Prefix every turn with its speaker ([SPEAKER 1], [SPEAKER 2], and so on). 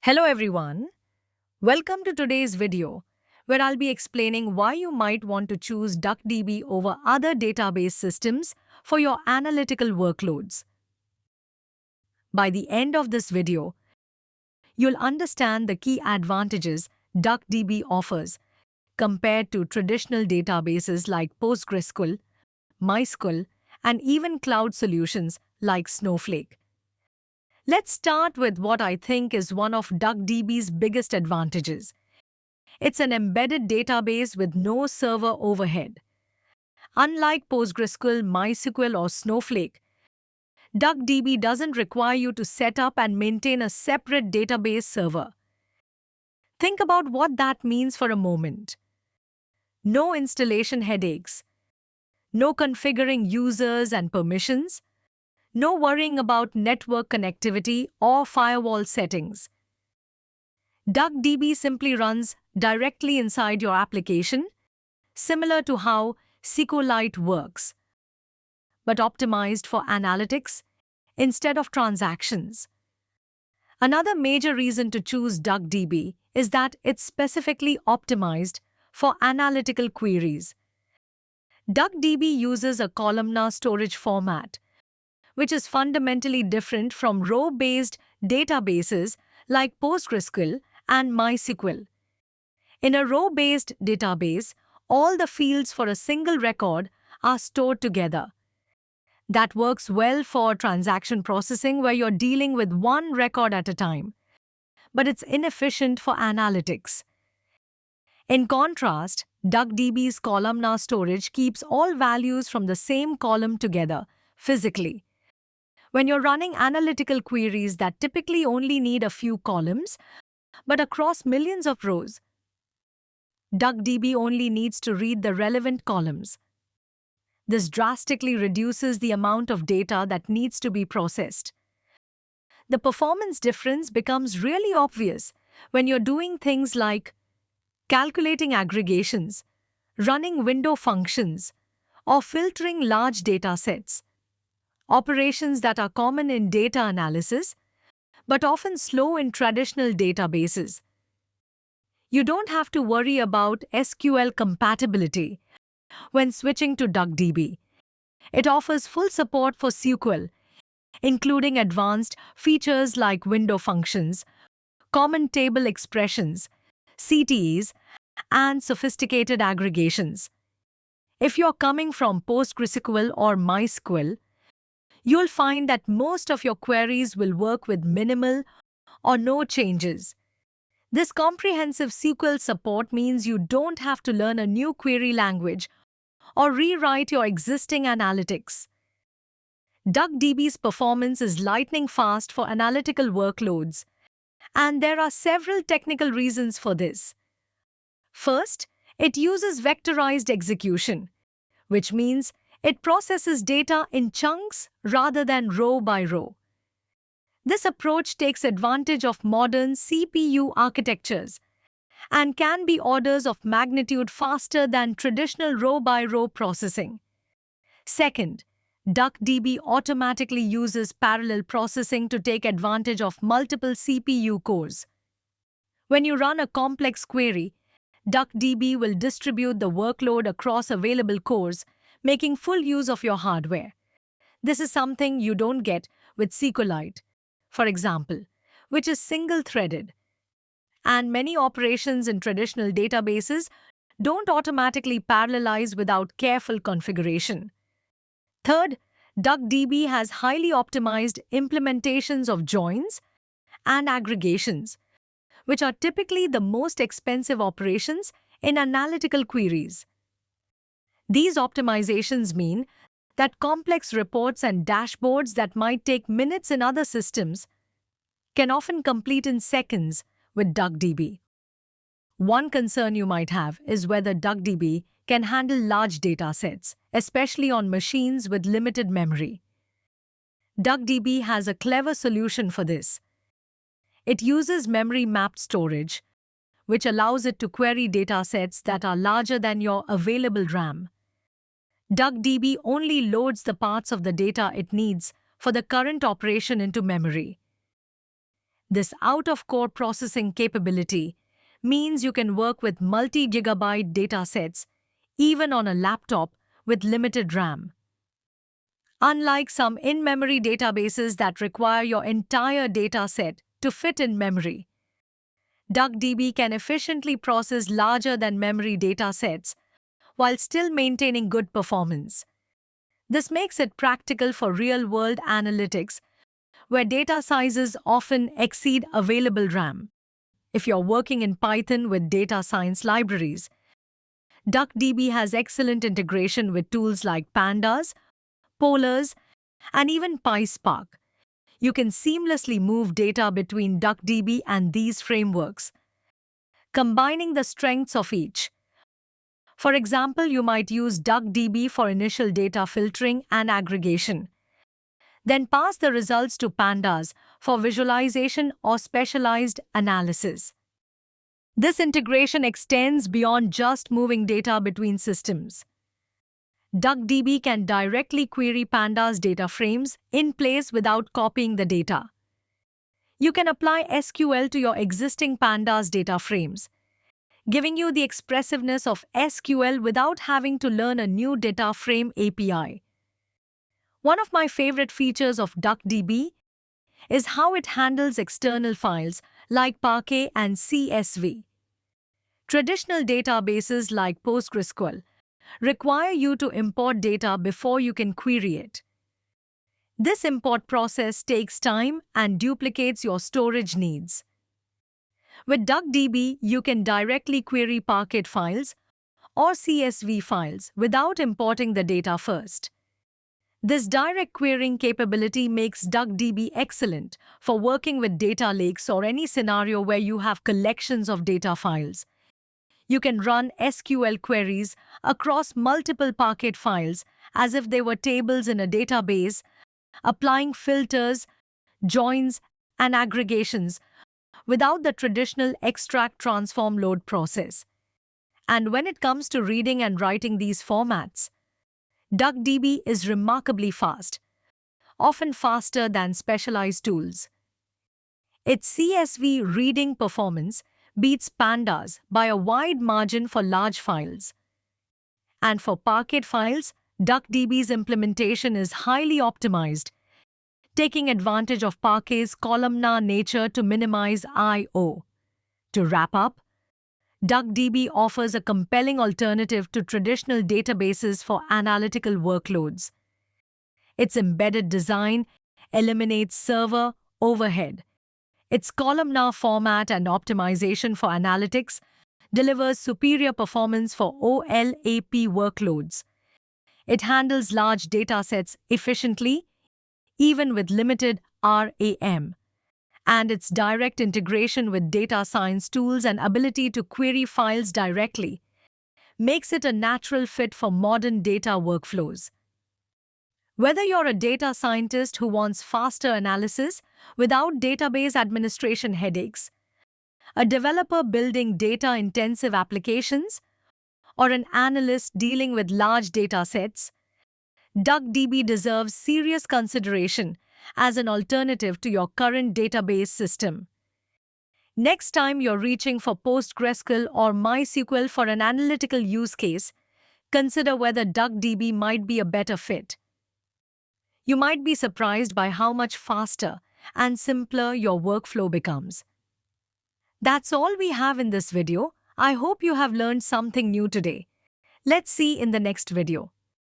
[SPEAKER 1] Hello everyone. Welcome to today's video where I'll be explaining why you might want to choose DuckDB over other database systems for your analytical workloads. By the end of this video, you'll understand the key advantages DuckDB offers compared to traditional databases like PostgreSQL, MySQL, and even cloud solutions like Snowflake. Let's start with what I think is one of DuckDB's biggest advantages. It's an embedded database with no server overhead. Unlike PostgreSQL, MySQL, or Snowflake, DuckDB doesn't require you to set up and maintain a separate database server. Think about what that means for a moment. No installation headaches, no configuring users and permissions, no worrying about network connectivity or firewall settings. DuckDB simply runs directly inside your application, similar to how SQLite works, but optimized for analytics instead of transactions. Another major reason to choose DuckDB is that it's specifically optimized for analytical queries. DuckDB uses a columnar storage format, which is fundamentally different from row-based databases like PostgreSQL and MySQL. In a row-based database, all the fields for a single record are stored together. That works well for transaction processing where you're dealing with one record at a time, but it's inefficient for analytics. In contrast, DuckDB's columnar storage keeps all values from the same column together physically. When you're running analytical queries that typically only need a few columns, but across millions of rows, DuckDB only needs to read the relevant columns. This drastically reduces the amount of data that needs to be processed. The performance difference becomes really obvious when you're doing things like calculating aggregations, running window functions, or filtering large data sets. Operations that are common in data analysis, but often slow in traditional databases. You don't have to worry about SQL compatibility when switching to DuckDB. It offers full support for SQL, including advanced features like window functions, common table expressions, CTEs, and sophisticated aggregations. If you're coming from PostgreSQL or MySQL, you'll find that most of your queries will work with minimal or no changes. This comprehensive SQL support means you don't have to learn a new query language or rewrite your existing analytics. DuckDB's performance is lightning fast for analytical workloads, and there are several technical reasons for this. First, it uses vectorized execution, which means it processes data in chunks rather than row by row. This approach takes advantage of modern CPU architectures and can be orders of magnitude faster than traditional row-by-row processing. Second, DuckDB automatically uses parallel processing to take advantage of multiple CPU cores. When you run a complex query, DuckDB will distribute the workload across available cores, making full use of your hardware. This is something you don't get with SQLite, for example, which is single-threaded. And many operations in traditional databases don't automatically parallelize without careful configuration. Third, DuckDB has highly optimized implementations of joins and aggregations, which are typically the most expensive operations in analytical queries. These optimizations mean that complex reports and dashboards that might take minutes in other systems can often complete in seconds with DuckDB. One concern you might have is whether DuckDB can handle large data sets, especially on machines with limited memory. DuckDB has a clever solution for this. It uses memory-mapped storage, which allows it to query data sets that are larger than your available RAM. DuckDB only loads the parts of the data it needs for the current operation into memory. This out-of-core processing capability means you can work with multi-gigabyte datasets even on a laptop with limited RAM. Unlike some in-memory databases that require your entire dataset to fit in memory, DuckDB can efficiently process larger-than-memory datasets while still maintaining good performance. This makes it practical for real-world analytics, where data sizes often exceed available RAM. If you're working in Python with data science libraries, DuckDB has excellent integration with tools like Pandas, Polars, and even PySpark. You can seamlessly move data between DuckDB and these frameworks, combining the strengths of each. For example, you might use DuckDB for initial data filtering and aggregation, then pass the results to Pandas for visualization or specialized analysis. This integration extends beyond just moving data between systems. DuckDB can directly query Pandas data frames in place without copying the data. You can apply SQL to your existing Pandas data frames, giving you the expressiveness of SQL without having to learn a new data frame API. One of my favorite features of DuckDB is how it handles external files like Parquet and CSV. Traditional databases like PostgreSQL require you to import data before you can query it. This import process takes time and duplicates your storage needs. With DuckDB, you can directly query Parquet files or CSV files without importing the data first. This direct querying capability makes DuckDB excellent for working with data lakes or any scenario where you have collections of data files. You can run SQL queries across multiple Parquet files as if they were tables in a database, applying filters, joins, and aggregations without the traditional extract transform load process. And when it comes to reading and writing these formats, DuckDB is remarkably fast, often faster than specialized tools. Its CSV reading performance beats Pandas by a wide margin for large files. And for Parquet files, DuckDB's implementation is highly optimized, taking advantage of Parquet's columnar nature to minimize I/O. To wrap up, DuckDB offers a compelling alternative to traditional databases for analytical workloads. Its embedded design eliminates server overhead. Its columnar format and optimization for analytics delivers superior performance for OLAP workloads. It handles large datasets efficiently, even with limited RAM. And its direct integration with data science tools and ability to query files directly makes it a natural fit for modern data workflows. Whether you're a data scientist who wants faster analysis without database administration headaches, a developer building data-intensive applications, or an analyst dealing with large data sets, DuckDB deserves serious consideration as an alternative to your current database system. Next time you're reaching for PostgreSQL or MySQL for an analytical use case, consider whether DuckDB might be a better fit. You might be surprised by how much faster and simpler your workflow becomes. That's all we have in this video. I hope you have learned something new today. Let's see in the next video.